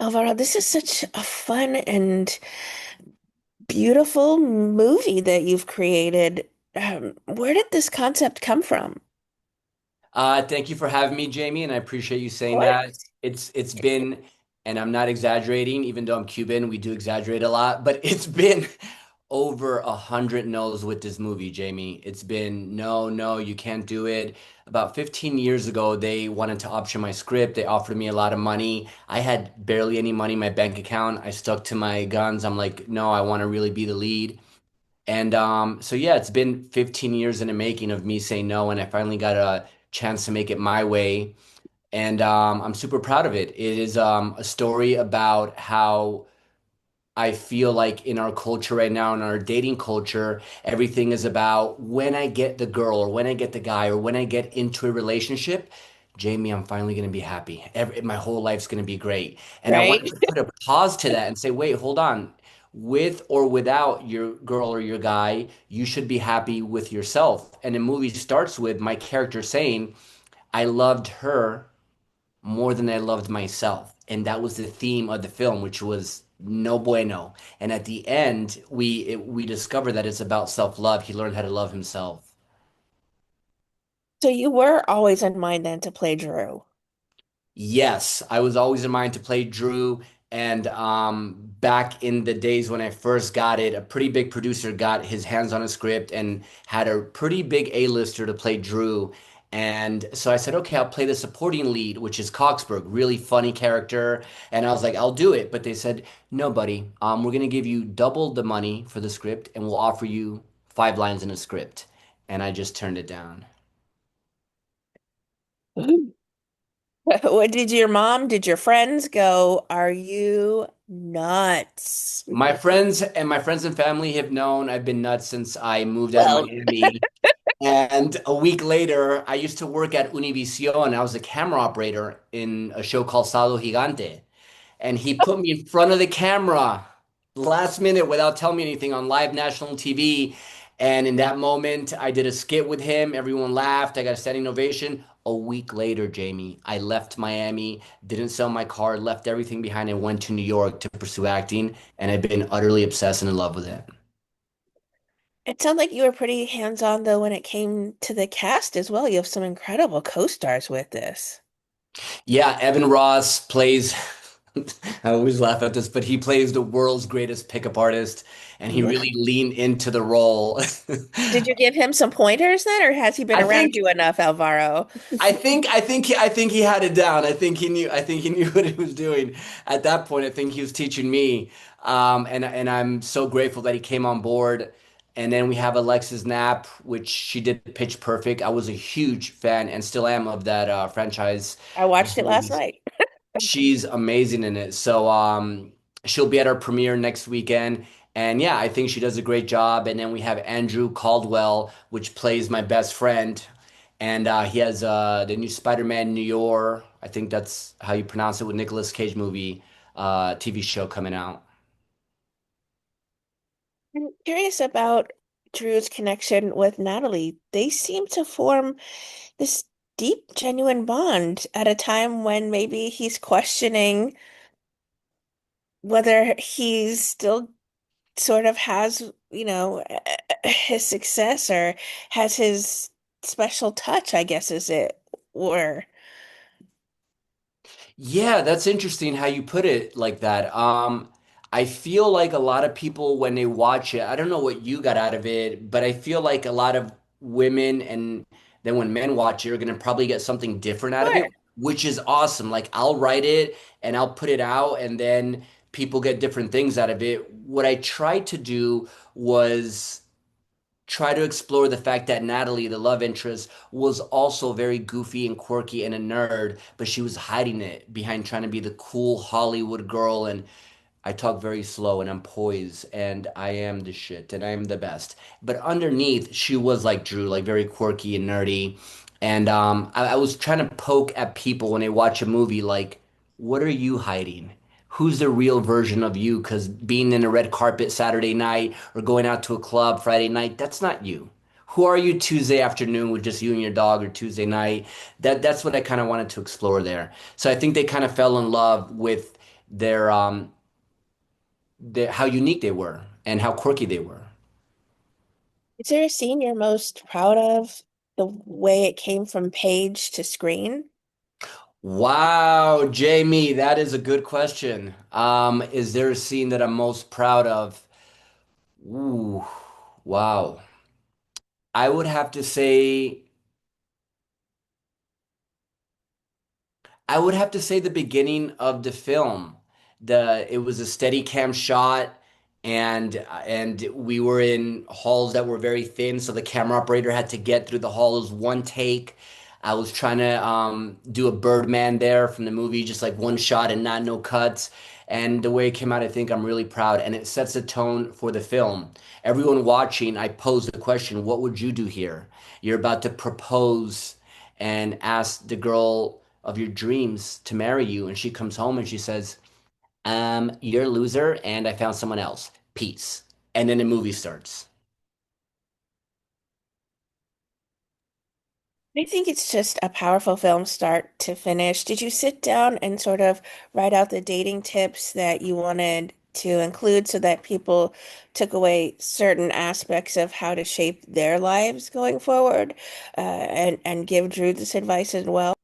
Alvaro, this is such a fun and beautiful movie that you've created. Where did this concept come from? Thank you for having me, Jamie, and I appreciate you saying What? that. It's been, and I'm not exaggerating, even though I'm Cuban, we do exaggerate a lot, but it's been over 100 no's with this movie, Jamie. It's been no, no, you can't do it. About 15 years ago, they wanted to option my script. They offered me a lot of money. I had barely any money in my bank account. I stuck to my guns. I'm like, no, I want to really be the lead. And so yeah, it's been 15 years in the making of me saying no, and I finally got a chance to make it my way. And I'm super proud of it. It is a story about how I feel like in our culture right now, in our dating culture, everything is about when I get the girl or when I get the guy or when I get into a relationship, Jamie, I'm finally going to be happy. My whole life's going to be great. And I Right? wanted to put a pause to that and say, wait, hold on. With or without your girl or your guy, you should be happy with yourself. And the movie starts with my character saying, I loved her more than I loved myself. And that was the theme of the film, which was no bueno. And at the end, we discover that it's about self-love. He learned how to love himself. So you were always in mind then to play Drew. Yes, I was always in mind to play Drew. And back in the days when I first got it, a pretty big producer got his hands on a script and had a pretty big A-lister to play Drew. And so I said, okay, I'll play the supporting lead, which is Coxburg, really funny character. And I was like, I'll do it. But they said, no, buddy, we're going to give you double the money for the script and we'll offer you 5 lines in a script. And I just turned it down. What did your mom, did your friends go, are you nuts? My friends and family have known I've been nuts since I moved out of Well, Miami. And a week later, I used to work at Univision. I was a camera operator in a show called Salo Gigante. And he put me in front of the camera last minute without telling me anything on live national TV. And in that moment, I did a skit with him. Everyone laughed. I got a standing ovation. A week later, Jamie, I left Miami, didn't sell my car, left everything behind, and went to New York to pursue acting. And I've been utterly obsessed and in love with it. it sounds like you were pretty hands-on though when it came to the cast as well. You have some incredible co-stars with this. Yeah, Evan Ross plays, I always laugh at this, but he plays the world's greatest pickup artist, and he Yeah. really leaned into the role. Did you give him some pointers then, or has he been I around think you enough, Alvaro? I think he had it down. I think he knew what he was doing. At that point, I think he was teaching me. And I'm so grateful that he came on board. And then we have Alexis Knapp, which she did Pitch Perfect. I was a huge fan and still am of that franchise I of watched it last movies. night. She's amazing in it. So she'll be at our premiere next weekend. And yeah, I think she does a great job. And then we have Andrew Caldwell, which plays my best friend. And he has the new Spider-Man New York. I think that's how you pronounce it with Nicolas Cage movie, TV show coming out. I'm curious about Drew's connection with Natalie. They seem to form this deep, genuine bond at a time when maybe he's questioning whether he's still sort of has, his success or has his special touch, I guess is it. Or Yeah, that's interesting how you put it like that. I feel like a lot of people when they watch it, I don't know what you got out of it, but I feel like a lot of women and then when men watch it are gonna probably get something different out of it, sure. which is awesome. Like I'll write it and I'll put it out and then people get different things out of it. What I tried to do was try to explore the fact that Natalie, the love interest, was also very goofy and quirky and a nerd, but she was hiding it behind trying to be the cool Hollywood girl. And I talk very slow and I'm poised and I am the shit and I am the best. But underneath, she was like Drew, like very quirky and nerdy. And I was trying to poke at people when they watch a movie, like, what are you hiding? Who's the real version of you? Because being in a red carpet Saturday night or going out to a club Friday night, that's not you. Who are you Tuesday afternoon with just you and your dog or Tuesday night? That's what I kind of wanted to explore there. So I think they kind of fell in love with their how unique they were and how quirky they were. Is there a scene you're most proud of, the way it came from page to screen? Wow, Jamie, that is a good question. Is there a scene that I'm most proud of? Ooh, wow. I would have to say I would have to say the beginning of the film. It was a steady cam shot and we were in halls that were very thin, so the camera operator had to get through the halls one take. I was trying to do a Birdman there from the movie, just like one shot and not no cuts. And the way it came out, I think I'm really proud, and it sets a tone for the film. Everyone watching, I posed the question, what would you do here? You're about to propose and ask the girl of your dreams to marry you. And she comes home and she says, you're a loser and I found someone else. Peace. And then the movie starts. I think it's just a powerful film start to finish. Did you sit down and sort of write out the dating tips that you wanted to include so that people took away certain aspects of how to shape their lives going forward, and give Drew this advice as well?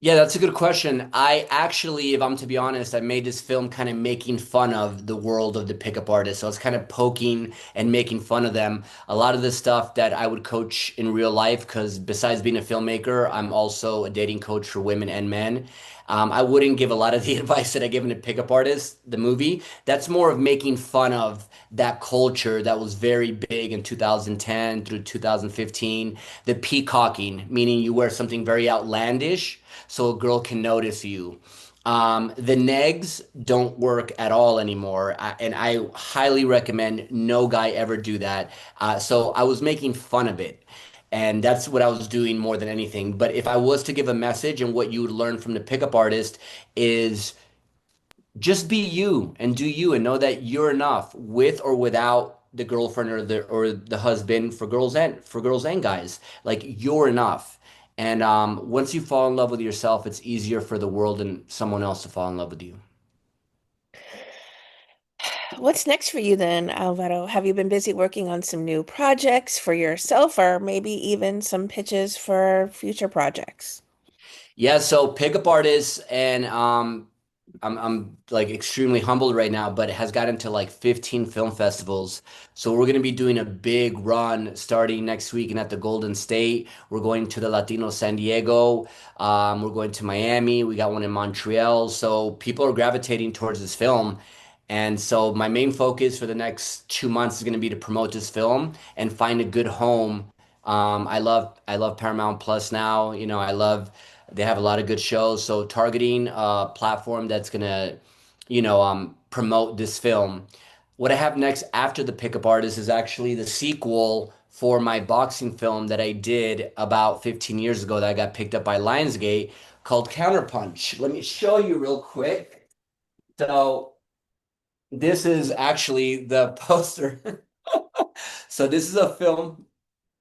Yeah, that's a good question. I actually, if I'm to be honest, I made this film kind of making fun of the world of the pickup artist. So I was kind of poking and making fun of them. A lot of the stuff that I would coach in real life, because besides being a filmmaker, I'm also a dating coach for women and men. I wouldn't give a lot of the advice that I give in a pickup artist, the movie. That's more of making fun of that culture that was very big in 2010 through 2015. The peacocking, meaning you wear something very outlandish so a girl can notice you. The negs don't work at all anymore, and I highly recommend no guy ever do that. So I was making fun of it, and that's what I was doing more than anything. But if I was to give a message, and what you would learn from the pickup artist is just be you and do you, and know that you're enough with or without the girlfriend or the husband, for girls and guys. Like you're enough. And once you fall in love with yourself, it's easier for the world and someone else to fall in love with you. What's next for you then, Alvaro? Have you been busy working on some new projects for yourself or maybe even some pitches for future projects? Yeah, so pickup artists and I'm like extremely humbled right now, but it has gotten to like 15 film festivals. So we're gonna be doing a big run starting next week and at the Golden State. We're going to the Latino San Diego. We're going to Miami. We got one in Montreal. So people are gravitating towards this film. And so my main focus for the next 2 months is going to be to promote this film and find a good home. I love Paramount Plus now. They have a lot of good shows. So targeting a platform that's gonna, promote this film. What I have next after The Pickup Artist is actually the sequel for my boxing film that I did about 15 years ago that I got picked up by Lionsgate called Counterpunch. Let me show you real quick. So this is actually the poster. So this is a film.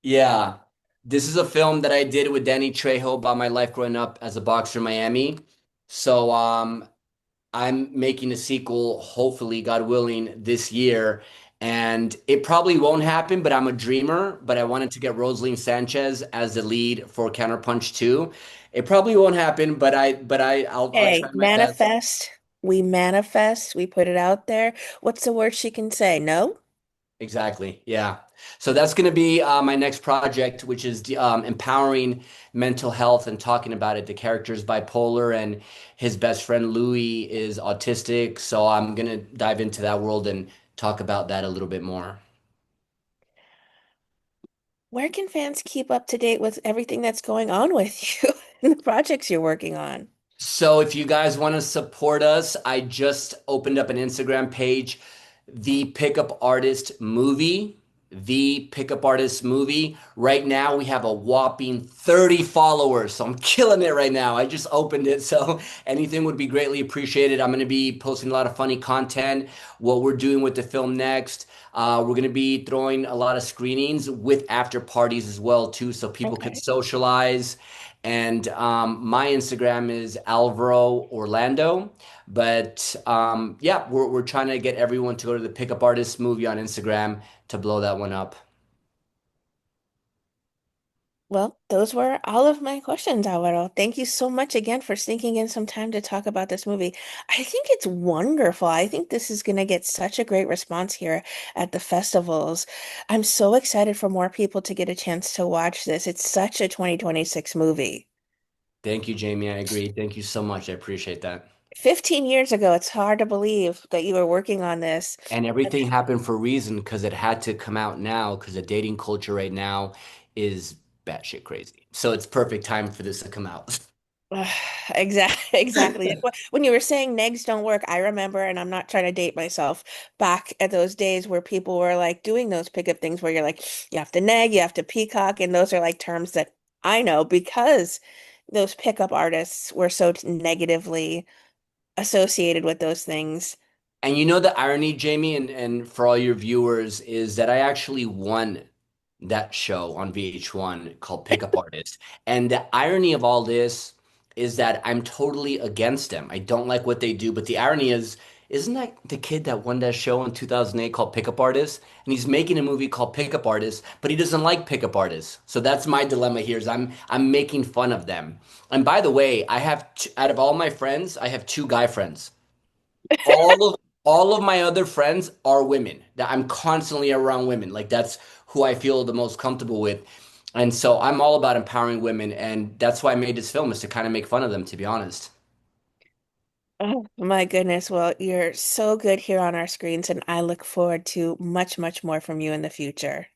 Yeah. This is a film that I did with Danny Trejo about my life growing up as a boxer in Miami. So I'm making a sequel, hopefully, God willing, this year. And it probably won't happen, but I'm a dreamer. But I wanted to get Rosaline Sanchez as the lead for Counterpunch 2. It probably won't happen, I'll Hey, try my best. manifest. We manifest. We put it out there. What's the worst she can say? No? Exactly. Yeah. So that's going to be my next project, which is empowering mental health and talking about it. The character is bipolar and his best friend Louis is autistic. So I'm going to dive into that world and talk about that a little bit more. Where can fans keep up to date with everything that's going on with you and the projects you're working on? So if you guys want to support us, I just opened up an Instagram page, The Pickup Artist Movie. The Pickup Artist Movie. Right now we have a whopping 30 followers. So I'm killing it right now. I just opened it. So anything would be greatly appreciated. I'm going to be posting a lot of funny content, what we're doing with the film next. We're going to be throwing a lot of screenings with after parties as well too, so people could Okay. socialize And my Instagram is Alvaro Orlando. But yeah, we're trying to get everyone to go to the Pickup Artist movie on Instagram to blow that one up. Well, those were all of my questions, Alvaro. Thank you so much again for sneaking in some time to talk about this movie. I think it's wonderful. I think this is going to get such a great response here at the festivals. I'm so excited for more people to get a chance to watch this. It's such a 2026 movie. Thank you, Jamie. I agree. Thank you so much. I appreciate that. 15 years ago, it's hard to believe that you were working on this. And everything happened for a reason because it had to come out now because the dating culture right now is batshit crazy. So it's perfect time for this to come out. Exactly, exactly. When you were saying negs don't work, I remember, and I'm not trying to date myself, back at those days where people were like doing those pickup things where you're like, you have to neg, you have to peacock, and those are like terms that I know because those pickup artists were so negatively associated with those things. And you know the irony, Jamie, and for all your viewers, is that I actually won that show on VH1 called Pickup Artist. And the irony of all this is that I'm totally against them. I don't like what they do, but the irony is, isn't that the kid that won that show in 2008 called Pickup Artist? And he's making a movie called Pickup Artist, but he doesn't like pickup artists. So that's my dilemma here is I'm making fun of them. And by the way, I have out of all my friends, I have two guy friends. All of my other friends are women. That I'm constantly around women. Like that's who I feel the most comfortable with. And so I'm all about empowering women, and that's why I made this film is to kind of make fun of them, to be honest. Oh, my goodness. Well, you're so good here on our screens, and I look forward to much, much more from you in the future.